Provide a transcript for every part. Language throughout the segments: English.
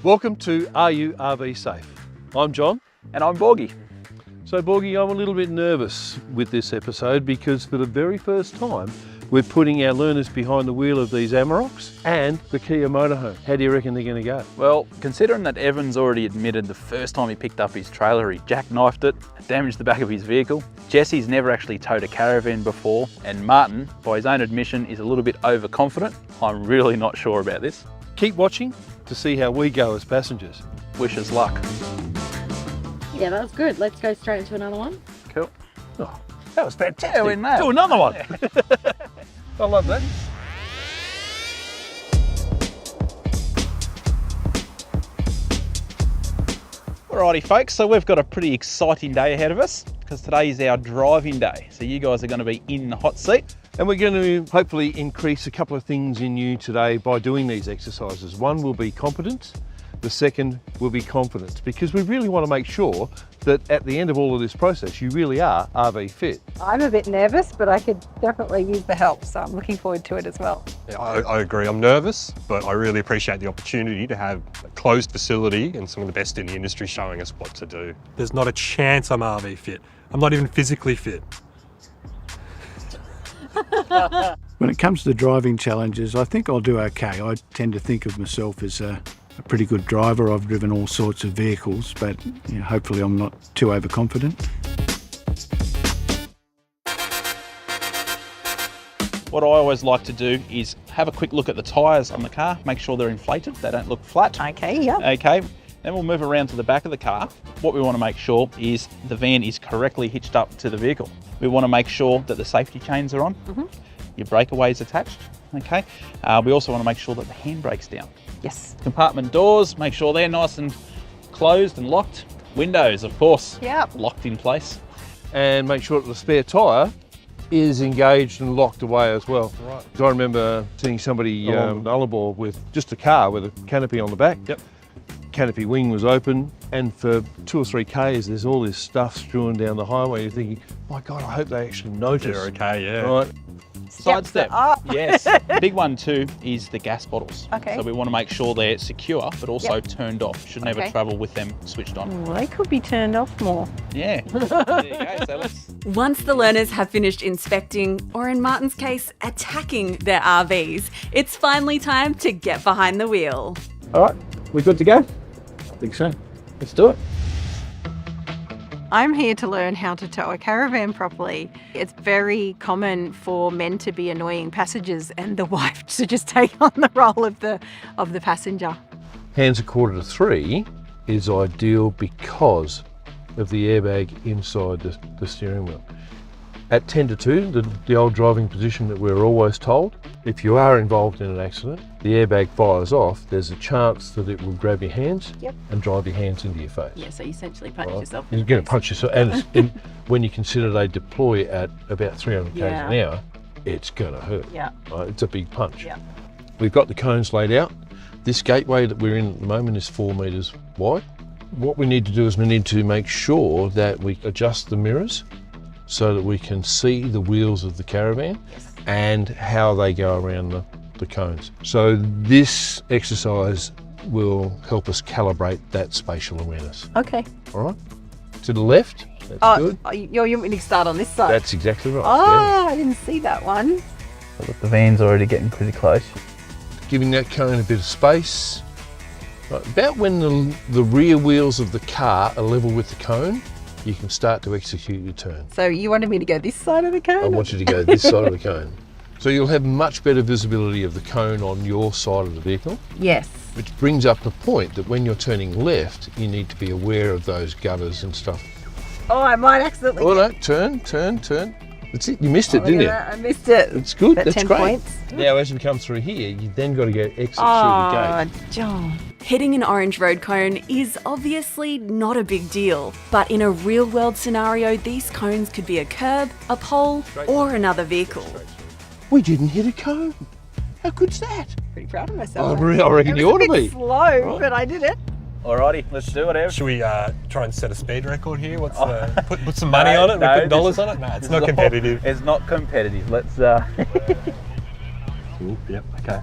Welcome to Are You RV Safe? I'm John. And I'm Borgie. So Borgie, I'm a little bit nervous with this episode because for the very first time we're putting our learners behind the wheel of these Amaroks and the Kia motorhome. How do you reckon they're going to go? Well, considering that Evan's already admitted the first time he picked up his trailer, he jackknifed it, damaged the back of his vehicle. Jesse's never actually towed a caravan before, and Martin, by his own admission, is a little bit overconfident. I'm really not sure about this. Keep watching to see how we go as passengers. Wish us luck. Yeah, that was good. Let's go straight into another one. Cool. Oh, that was fantastic. Yeah, we nailed. Do another one. I love that. Alrighty folks, so we've got a pretty exciting day ahead of us because today is our driving day. So you guys are going to be in the hot seat. And we're going to hopefully increase a couple of things in you today by doing these exercises. One will be competence, the second will be confidence, because we really want to make sure that at the end of all of this process, you really are RV fit. I'm a bit nervous, but I could definitely use the help, so I'm looking forward to it as well. Yeah, I agree. I'm nervous, but I really appreciate the opportunity to have a closed facility and some of the best in the industry showing us what to do. There's not a chance I'm RV fit. I'm not even physically fit. When it comes to driving challenges, I think I'll do okay. I tend to think of myself as a pretty good driver. I've driven all sorts of vehicles, but hopefully I'm not too overconfident. What I always like to do is have a quick look at the tyres on the car, make sure they're inflated, they don't look flat. Okay, yeah. Okay, then we'll move around to the back of the car. What we want to make sure is the van is correctly hitched up to the vehicle. We want to make sure that the safety chains are on, your breakaway is attached, okay? We also want to make sure that the handbrake's down. Yes. Compartment doors, make sure they're nice and closed and locked. Windows, of course, Yep. locked in place. And make sure that the spare tyre is engaged and locked away as well. Right. I remember seeing somebody Nullarbor with just a car with a canopy on the back. Yep. Canopy wing was open, and for 2 or 3 Ks there's all this stuff strewn down the highway. You're thinking, my God, I hope they actually notice. They're okay, yeah. Right. Side step. up. Yes. Big one too is the gas bottles. Okay. So we want to make sure they're secure, but also Yep. turned off. Should never Okay. travel with them switched on. Well, they could be turned off more. Yeah. There you go. So let's. Once the learners have finished inspecting, or in Martin's case, attacking their RVs, it's finally time to get behind the wheel. All right. We good to go? I think so. Let's do it. I'm here to learn how to tow a caravan properly. It's very common for men to be annoying passengers and the wife to just take on the role of the passenger. Hands 2:45 is ideal because of the airbag inside the steering wheel. At 10:2, the old driving position that we're always told, if you are involved in an accident, the airbag fires off, there's a chance that it will grab your hands Yep. and drive your hands into your face. Yeah, so you essentially punch Right? yourself. You're going to punch yourself, and when you consider they deploy at about 300 k's an Yeah. hour, it's going to hurt. Yeah. Right? It's a big punch. Yeah. We've got the cones laid out. This gateway that we're in at the moment is 4 metres wide. What we need to do is we need to make sure that we adjust the mirrors so that we can see the wheels of the caravan and how they go around the cones. So this exercise will help us calibrate that spatial awareness. Okay. All right? To the left, that's good. You want me to start on this side? That's exactly right. Oh, I didn't see that one. The van's already getting pretty close. Yeah. Giving that cone a bit of space. Right, about when the rear wheels of the car are level with the cone, you can start to execute your turn. So you wanted me to go this side of the cone? I want you to go this side of the cone. So you'll have much better visibility of the cone on your side of the vehicle, Yes. which brings up the point that when you're turning left, you need to be aware of those gutters and stuff. Oh, I might accidentally. Oh no, turn. That's it, you missed it, didn't you? I missed it. It's good, About that's 10 great. points. Now as we come through here, you then got to go exit through Oh, the gate. John. Hitting an orange road cone is obviously not a big deal, but in a real world scenario, these cones could be a curb, a pole, or another vehicle. We didn't hit a cone. How good's that? Pretty proud of myself. I reckon It you was ought a to bit be. slow, but I did it. Alrighty, let's do it, Ev. Should we try and set a speed record here? What's put some money on it? No, We put dollars this- on it? No, it's this not is all- competitive. It's not competitive. Let's. Ooh, yep, okay.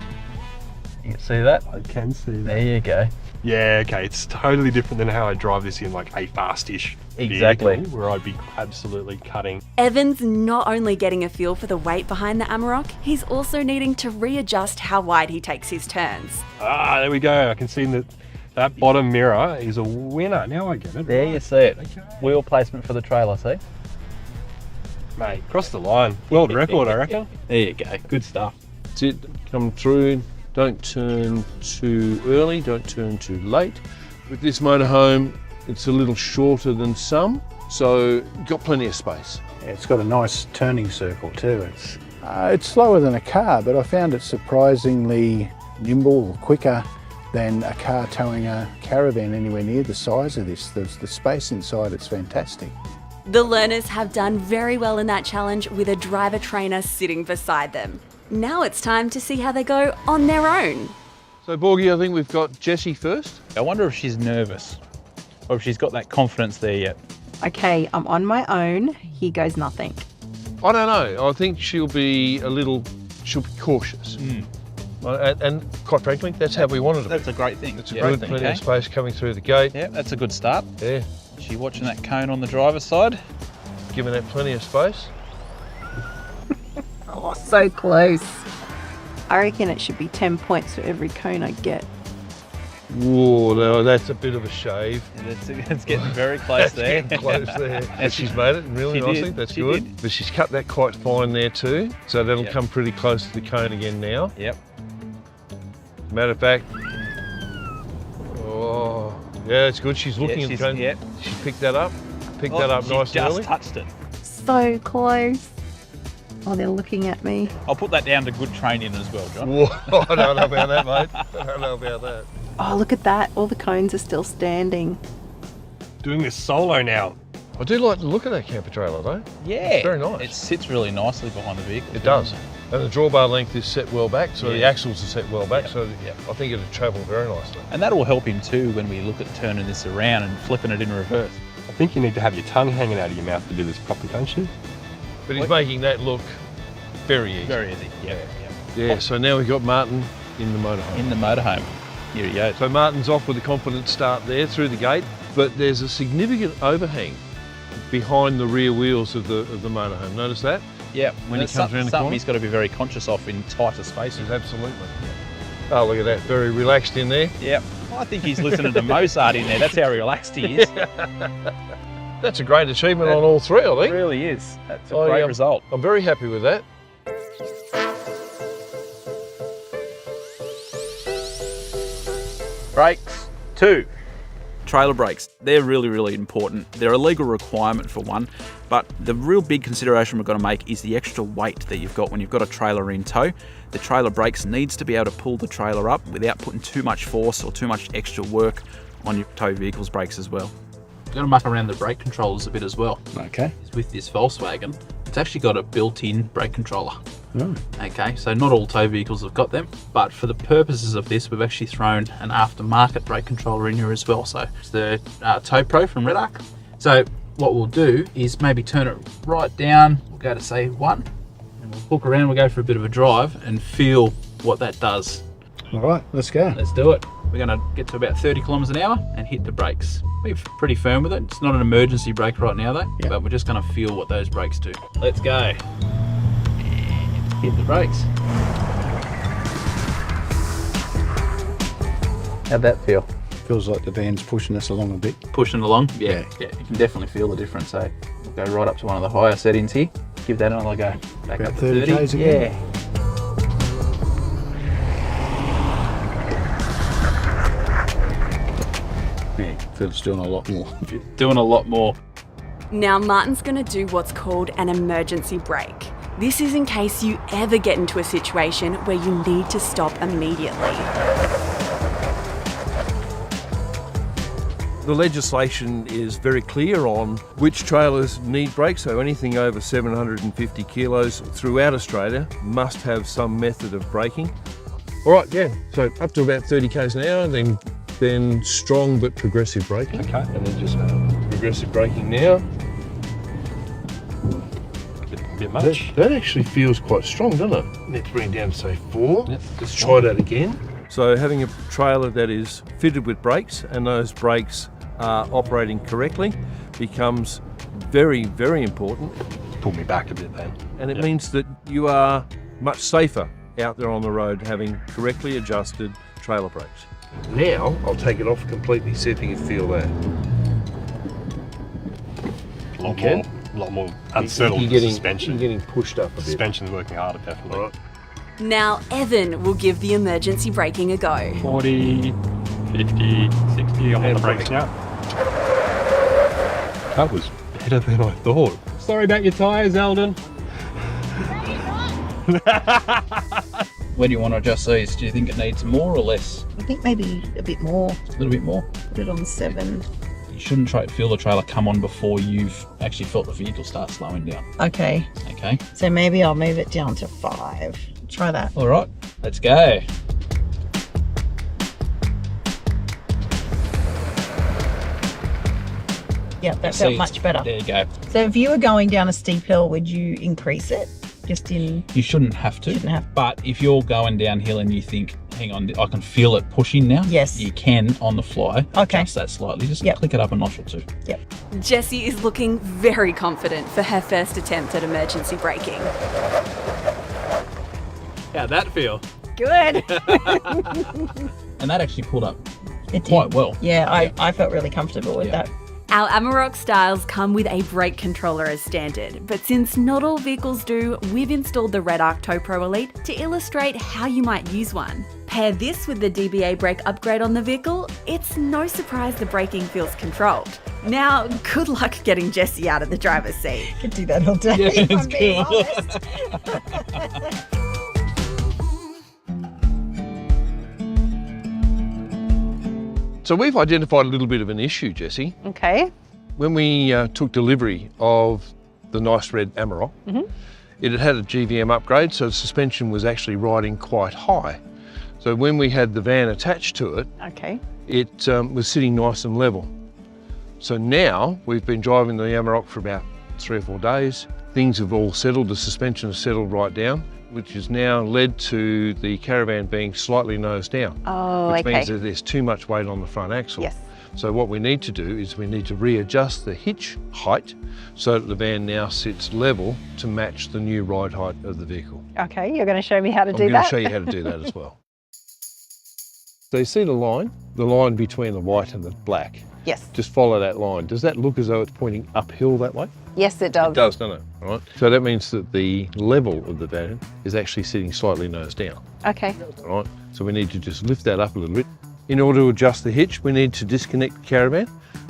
You can see that? I can see that. There you go. Yeah, okay, it's totally different than how I drive this in like a fast-ish Exactly. vehicle, where I'd be absolutely cutting. Evan's not only getting a feel for the weight behind the Amarok, he's also needing to readjust how wide he takes his turns. Ah, there we go. I can see that bottom mirror is a winner. Now I get it. There you see it. Wheel placement for the trailer, see? Mate, cross the line. World record, I reckon. There you go. Good stuff. That's it. Come through. Don't turn too early. Don't turn too late. With this motorhome, it's a little shorter than some, so you've got plenty of space. It's got a nice turning circle too. It's slower than a car, but I found it surprisingly nimble, quicker than a car towing a caravan anywhere near the size of this. The space inside, it's fantastic. The learners have done very well in that challenge with a driver trainer sitting beside them. Now it's time to see how they go on their own. So Borgie, I think we've got Jessie first. I wonder if she's nervous or if she's got that confidence there yet. Okay, I'm on my own. Here goes nothing. I don't know. I think she'll be cautious. And quite frankly, that's how we wanted to be. That's a great thing. It's a great thing. Plenty of space coming through the gate. Yeah, that's a good start. Yeah, Is she watching that cone on the driver's side? giving that plenty of space. Oh, so close. I reckon it should be 10 points for every cone I get. Whoa, no, that's a bit of a shave. It's getting very close there. Getting close there. And she's made it really She nicely. did, That's she good. did. But she's cut that quite fine there too, so that'll Yep. come pretty close to the cone again now. Yep. Matter of fact, oh, yeah, it's good. She's looking at the cone. Yep. She picked that up. Picked that up she nice and just early. touched it. So close. Oh, they're looking at me. I'll put that down to good training as well, John. Whoa, I don't know about that, mate. I don't know about that. Oh, look at that. All the cones are still standing. Doing this solo now. I do like the look of that camper trailer though. Yeah. It's very nice. It sits really nicely behind the vehicle. It does. And the drawbar length is set well back, so the Yeah. axles are set well back, Yep. so Yep. I think it'll travel very nicely. And that will help him too when we look at turning this around and flipping it in reverse. I think you need to have your tongue hanging out of your mouth to do this properly, don't you? But he's making that look very easy. Very easy. Yeah. Yeah, so now we've got Martin in the motorhome. In the motorhome. Here he goes. So Martin's off with a confident start there through the gate, but there's a significant overhang behind the rear wheels of the motorhome. Notice that? Yeah, when That's he comes around the corner? something he's got to be very conscious of in tighter spaces. Absolutely. Oh, look at that, very relaxed in there. Yeah, I think he's listening to Mozart in there. That's how relaxed he is. That's a great achievement on all three, I It think. really is. That's a Oh, great yeah. result. I'm very happy with that. Brakes 2. Trailer brakes, they're really, really important. They're a legal requirement for one, but the real big consideration we've got to make is the extra weight that you've got when you've got a trailer in tow. The trailer brakes needs to be able to pull the trailer up without putting too much force or too much extra work on your tow vehicle's brakes as well. We're going to muck around the brake controllers a bit as well. Okay. With this Volkswagen, it's actually got a built-in brake controller. Oh. Okay, so not all tow vehicles have got them, but for the purposes of this, we've actually thrown an aftermarket brake controller in here as well. So it's the Tow Pro from Red Arc. So what we'll do is maybe turn it right down. We'll go to say 1, and we'll hook around. We'll go for a bit of a drive and feel what that does. All right, let's go. Let's do it. We're going to get to about 30 kilometers an hour and hit the brakes. Be pretty firm with it. It's not an emergency brake right now though, Yeah. but we're just going to feel what those brakes do. Let's go. Hit the brakes. How'd that feel? Feels like the van's pushing us along a bit. Pushing along? Yeah, you can definitely feel the difference. So we'll go right up to one of the higher settings here. Give that another go. Back About up to 30 30. Ks again. Yeah. Yeah, feels doing a lot more. Doing a lot more. Now Martin's going to do what's called an emergency brake. This is in case you ever get into a situation where you need to stop immediately. The legislation is very clear on which trailers need brakes, so anything over 750 kilos throughout Australia must have some method of braking. All right, yeah, so up to about 30 k's an hour, then strong but progressive braking. Okay. And then just progressive braking now. A bit much. That actually feels quite strong, doesn't it? Let's bring it down to say 4. Yep. Let's try that again. So having a trailer that is fitted with brakes and those brakes are operating correctly becomes very, very important. Pull me back a bit then. And it means that you are much safer out there on the road having correctly adjusted trailer brakes. Now I'll take it off completely, see if you can feel that. A lot more unsettled suspension. You're getting pushed up a bit. Suspension's working harder, definitely. Right. Now Evan will give the emergency braking a go. 40, 50, 60, I'm on the brakes now. That was better than I thought. Sorry about your tyres, Eldon. Where do you want to adjust these? Do you think it needs more or less? I think maybe a bit more. A little bit more? Put it on 7. You shouldn't feel the trailer come on before you've actually felt the vehicle start slowing down. Okay, Okay, so maybe I'll move it down to 5. Try that. all right, let's go. Yeah, that See, felt much better. There you go. So if you were going down a steep hill, would you increase it? Just in... You shouldn't have to. Shouldn't have. But if you're going downhill and you think, hang on, I can feel it pushing now. Yes. You can on the fly. Okay. Adjust that slightly. Just Yep. click it up a notch or two. Yep. Jessie is looking very confident for her first attempt at emergency braking. How'd that feel? Good. And that actually pulled up It did. quite well. Yeah, I felt really comfortable with Yeah. that. Our Amarok styles come with a brake controller as standard, but since not all vehicles do, we've installed the Redarc Tow Pro Elite to illustrate how you might use one. Pair this with the DBA brake upgrade on the vehicle, it's no surprise the braking feels controlled. Now, good luck getting Jessie out of the driver's seat. Could do that all day. Yeah, if it's I'm being cool. honest. So we've identified a little bit of an issue, Jessie. Okay. When we took delivery of the nice red Amarok, it had a GVM upgrade, so the suspension was actually riding quite high. So when we had the van attached to it, Okay. it was sitting nice and level. So now we've been driving the Amarok for about 3 or 4 days. Things have all settled, the suspension has settled right down, which has now led to the caravan being slightly nose down. Oh, which okay. means that there's too much weight on the front axle. Yes. So what we need to do is we need to readjust the hitch height so that the van now sits level to match the new ride height of the vehicle. Okay, you're going to show me how to I'm do going that? to show you how to do that as well. So you see the line between the white and the black. Yes. Just follow that line. Does that look as though it's pointing uphill that way? Yes, it does. It does, doesn't it? Right. So that means that the level of the van is actually sitting slightly nose down. Okay. All right. So we need to just lift that up a little bit. In order to adjust the hitch, we need to disconnect the caravan.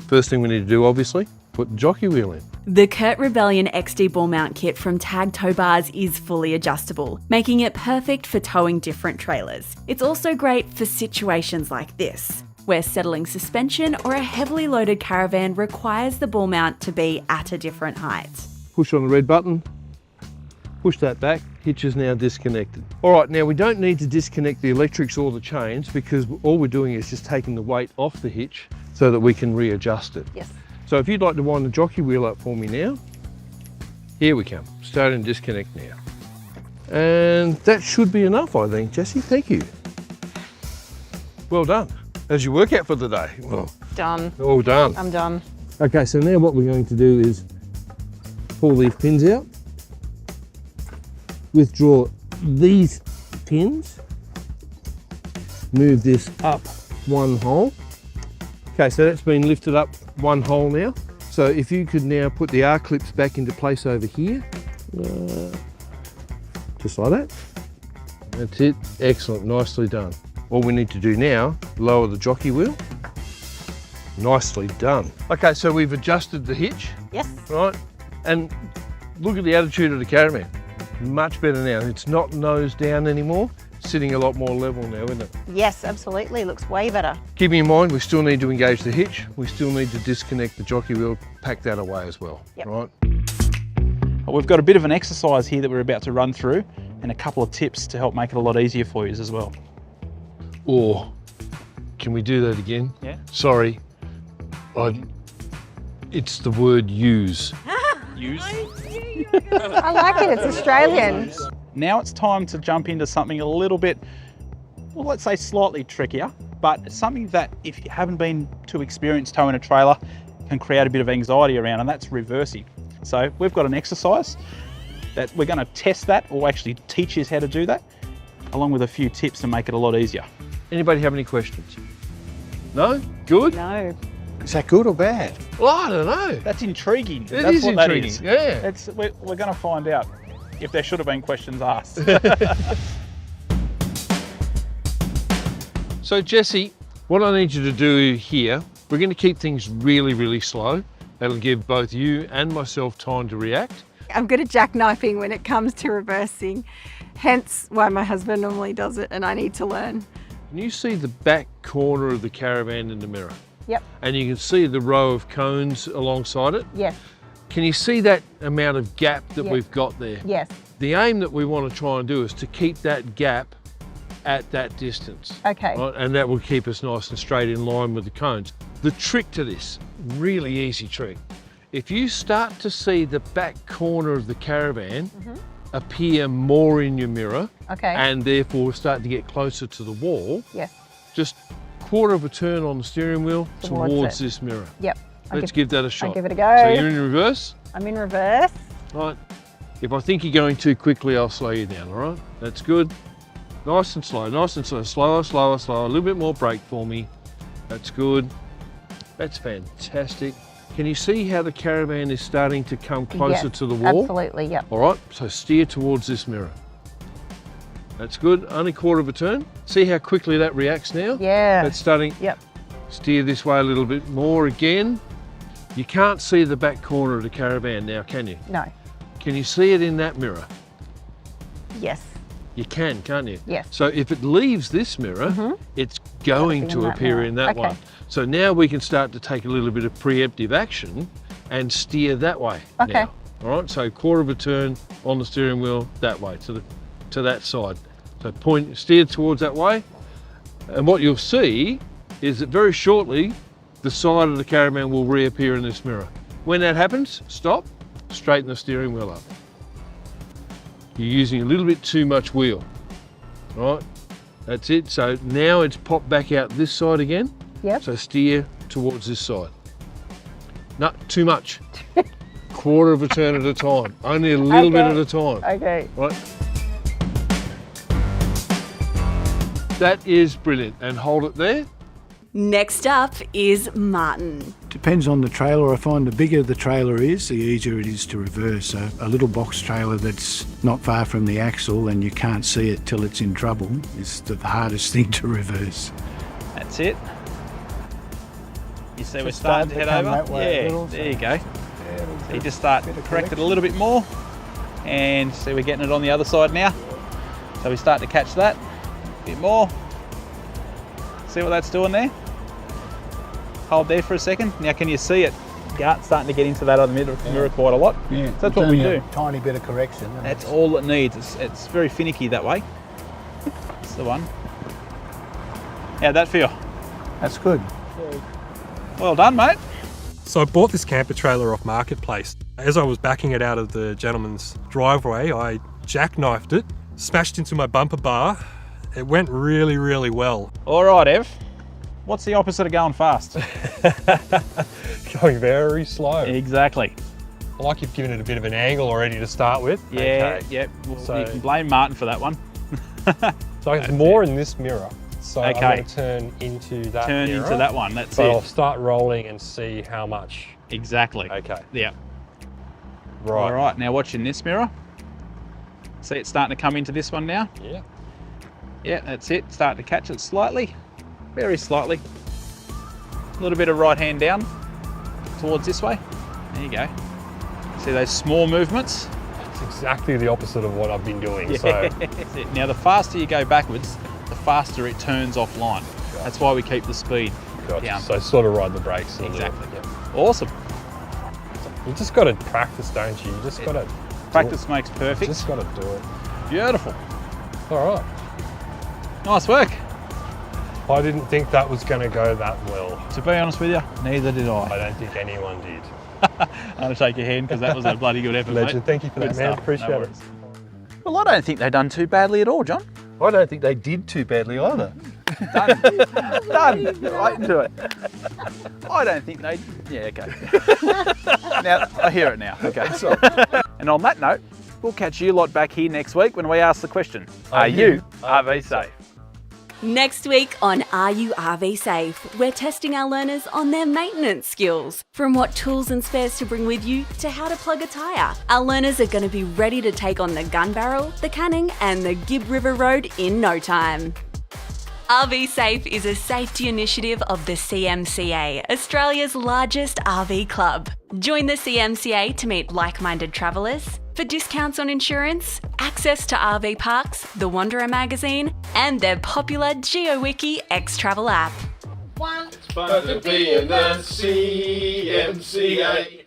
First thing we need to do, obviously, put the jockey wheel in. The Kurt Rebellion XD ball mount kit from Tag Tow Bars is fully adjustable, making it perfect for towing different trailers. It's also great for situations like this, where settling suspension or a heavily loaded caravan requires the ball mount to be at a different height. Push on the red button, push that back, hitch is now disconnected. All right, now we don't need to disconnect the electrics or the chains because all we're doing is just taking the weight off the hitch so that we can readjust it. Yes. So if you'd like to wind the jockey wheel up for me now, here we come, start and disconnect now. And that should be enough, I think, Jessie, thank you. Well done. How's your workout for the day? Well, Done. all done. I'm done. Okay, so now what we're going to do is pull these pins out, withdraw these pins, move this up 1 hole. Okay, so that's been lifted up 1 hole now. So if you could now put the R-clips back into place over here, just like that. That's it, excellent, nicely done. All we need to do now, lower the jockey wheel. Nicely done. Okay, so we've adjusted the hitch, Yes. right? And look at the attitude of the caravan. Much better now. It's not nose down anymore. Sitting a lot more level now, isn't it? Yes, absolutely. Looks way better. Keeping in mind, we still need to engage the hitch. We still need to disconnect the jockey wheel, pack that away as well, Yep. right? We've got a bit of an exercise here that we're about to run through and a couple of tips to help make it a lot easier for you as well. Or, can we do that again? Yeah. Sorry, it's the word use. Use. I like it. It's Australian. Now it's time to jump into something a little bit well, let's say slightly trickier, but something that if you haven't been too experienced towing a trailer can create a bit of anxiety around, and that's reversing. So we've got an exercise that we're going to test that, or actually teach you how to do that, along with a few tips to make it a lot easier. Anybody have any questions? No? Good? No. Is that good or bad? Well, I don't know. That's intriguing. It That's is what that intriguing, is. yeah. We're going to find out if there should have been questions asked. So Jesse, what I need you to do here, we're going to keep things really, really slow. That'll give both you and myself time to react. I'm good at jackknifing when it comes to reversing, hence why my husband normally does it and I need to learn. Can you see the back corner of the caravan in the mirror? Yep. And you can see the row of cones alongside it. Yes. Can you see that amount of gap that Yes. we've got there? Yes. The aim that we want to try and do is to keep that gap at that distance. Okay. Right? And that will keep us nice and straight in line with the cones. The trick to this, really easy trick. If you start to see the back corner of the caravan appear more in your mirror, Okay. and therefore start to get closer to the wall, Yes. just quarter of a turn on the steering wheel Towards towards it. this mirror. Yep. Let's give that a shot. I'll give it a go. So you're in reverse. I'm in reverse. Right. If I think you're going too quickly, I'll slow you down, all right? That's good. Nice and slow, nice and slow. Slower, slower, slower. A little bit more brake for me. That's good. That's fantastic. Can you see how the caravan is starting to come closer Yes, to the wall? Absolutely, yep. All right, so steer towards this mirror. That's good. Only quarter of a turn. See how quickly that reacts now? Yeah. That's starting. Yep. Steer this way a little bit more again. You can't see the back corner of the caravan now, can you? No. Can you see it in that mirror? Yes. You can, can't you? Yes. So if it leaves this mirror, it's going be to in that appear mirror. in that Okay. one. So now we can start to take a little bit of preemptive action and steer that way. Okay. Now. All right, so quarter of a turn on the steering wheel that way, to that side. So steer towards that way. And what you'll see is that very shortly, the side of the caravan will reappear in this mirror. When that happens, stop, straighten the steering wheel up. You're using a little bit too much wheel, right? That's it. So now it's popped back out this side again. Yep. So steer towards this side. Not too much. Quarter of a turn at a time. Only a little bit at a time. Okay. Right. That is brilliant. And hold it there. Next up is Martin. Depends on the trailer. I find the bigger the trailer is, the easier it is to reverse. A little box trailer that's not far from the axle and you can't see it till it's in trouble is the hardest thing to reverse. That's it. You see we're Just starting to start head to come over? that way a Yeah, little, there you go. Yeah, So you just start bit of correct it a correction. little bit more, and see we're getting it on the other side now. So we start to catch that a bit more. See what that's doing there? Hold there for a second. Now can you see it? Starting to get into that other mirror quite a lot. Yeah, So that's it's what we only do. a tiny bit of correction. and That's it's- all it needs. It's very finicky that way. That's the one. How'd that feel? That's good. Well done, mate. So I bought this camper trailer off Marketplace. As I was backing it out of the gentleman's driveway, I jackknifed it, smashed into my bumper bar. It went really, really well. All right, Ev. What's the opposite of going fast? Going very slow. Exactly. I like you've given it a bit of an angle already to start with. Yeah, Okay. yep. Well, So- you can blame Martin for that one. So it's more in this mirror. So I'm Okay. going to turn into that Turn mirror. into that one. That's So I'll it. start rolling and see how much. Exactly. Okay. Yeah. Right. All right. Now watch in this mirror. See, it's starting to come into this one now. Yeah. Yeah, that's it. Start to catch it slightly, very slightly. A little bit of right hand down towards this way. There you go. See those small movements? It's exactly the opposite of what I've been doing. Yeah, So that's it. Now the faster you go backwards, the faster it turns offline. That's why we keep the speed gotcha. down. So sort of ride the brakes a little. Exactly. Yeah. Awesome. You just got to practice, don't you? You just got to Practice makes perfect. Just got to do it. Beautiful. All right. Nice work. I didn't think that was going to go that well. To be honest with you, neither did I I. don't think anyone did. I'm going to shake your hand because that was a bloody good effort, Legend. mate. Thank you for Good that, man. stuff. Appreciate No it. worries. Well, I don't think they've done too badly at all, John. I don't think they did too badly either. Done. Right into it. I don't think they... Yeah, okay. Now, I hear it now. Okay. And on that note, we'll catch you lot back here next week when we ask the question, are you RV safe? Next week on Are You RV Safe, we're testing our learners on their maintenance skills. From what tools and spares to bring with you to how to plug a tyre. Our learners are going to be ready to take on the Gun Barrel, the Canning and the Gibb River Road in no time. RV Safe is a safety initiative of the CMCA, Australia's largest RV club. Join the CMCA to meet like-minded travellers, for discounts on insurance, access to RV parks, the Wanderer magazine, and their popular GeoWiki X-Travel app. It's fun to be in the CMCA.